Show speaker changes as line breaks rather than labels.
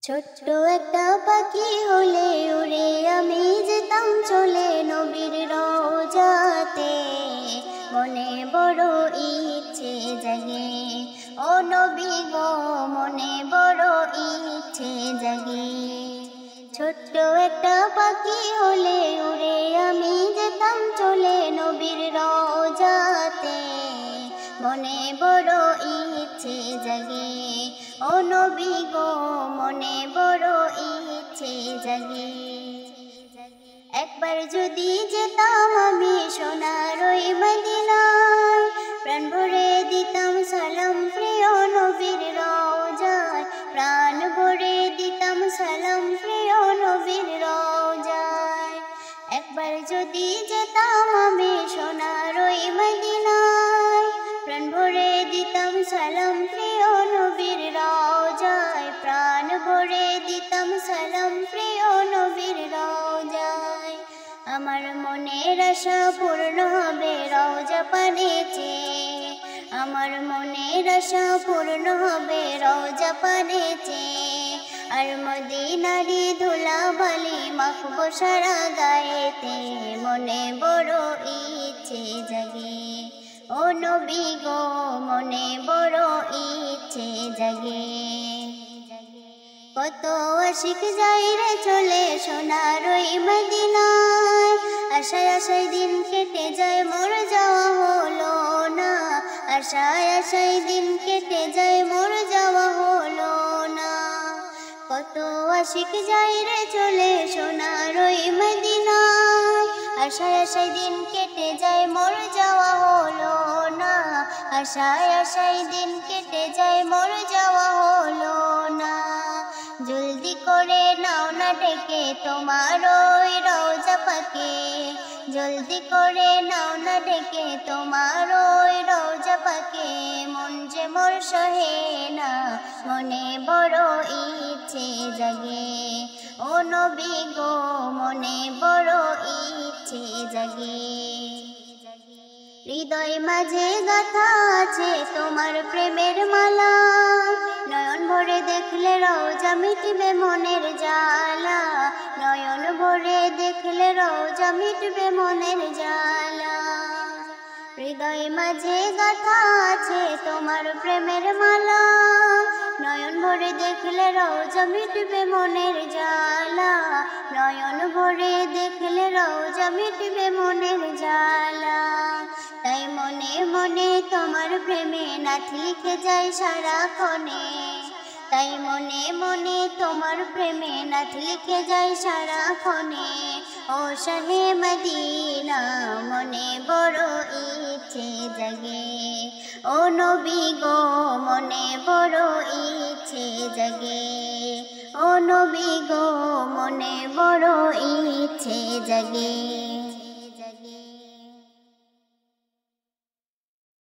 ছোট্ট একটা পাখি হলে উড়ে আমি যেতাম চলে নবীর রওজাতে। মনে বড় ইচ্ছে জাগে ও নবী গো, মনে বড় ইচ্ছে জাগে। ছোট্ট একটা পাখি হলে উড়ে আমি যেতাম চলে নবীর রওজাতে। মনে বড় ইচ্ছে জাগে ও নবী গো, মনে বড় ইচ্ছে জাগে। একবার যদি যেতাম আমি সোনার ওই মদিনায়, প্রাণ ভরে দিতাম সালাম প্রিয় নবীর রওজায়। প্রাণ ভরে দিতাম সালাম প্রিয় নবীর রওজায়। একবার যদি যেতাম আমি সোনার ওই মদিনায়, প্রাণ ভরে দিতাম সালাম প্রিয় নবীর রওজায়। প্রাণ ভরে দিতাম সালাম প্রিয় নবীর রওজায়। আমার মনের আশা পূর্ণ হবে রওজা পানে চেয়ে, আমার মনের আশা পূর্ণ হবে রওজা পানে চেয়ে। আর মদিনারি ধুলাবালি মাখবো সারা গায়েতে। মনে বড় ইচ্ছে জাগে ও নবী গো, মনে বড় ইচ্ছে জাগে। কত আশিক যাই রে চলে সোনার ওই মদিনায়, আশায় আশায় দিন কেটে যায় মোর যাওয়া হলো না। আশায় আশায় দিন কেটে যায় মোর যাওয়া হলো না। কত আশিক যাই রে চলে সোনার ওই মদিনায়, আশায় আশায় দিন কেটে যায় মোর যাওয়া হলো না। আশায় আশায় দিন কেটে যায় মোর যাওয়া হলো না। জলদি করে নাও না ডেকে তোমার ওই রওজা পাকে, জলদি করে নাও না ডেকে তোমার ওই রওজা পাকে। মন যে মোর সহে না, মনে বড় ইচ্ছে জাগে ও নবী গো, মনে বড় ইচ্ছে জাগে। হৃদয় মাঝে গাথা আছে তোমার প্রেমের মালা, নয়ন ভরে দেখলে রওজা মিটবে মনের জ্বালা। নয়ন ভরে দেখলে রওজা মিটবে মনের জ্বালা। হৃদয় মাঝে গাথা আছে তোমার প্রেমের মালা, নয়ন ভরে দেখলে রওজা মিটবে মনের জ্বালা। নয়ন ভরে দেখলে রওজা মিটবে মনের জ্বালা। তাই মনে মনে তোমার প্রেমে নাথ লিখে যায় সারাক্ষণে, তাই মনে মনে তোমার প্রেমে নাথ লিখে যায় সারাক্ষণে। ও শাহে মদিনা, মনে বড় ইচ্ছে জাগে ও নবী গো, মনে বড় ইচ্ছে জাগে ও নবী গো, মনে বড় ইচ্ছে জাগে।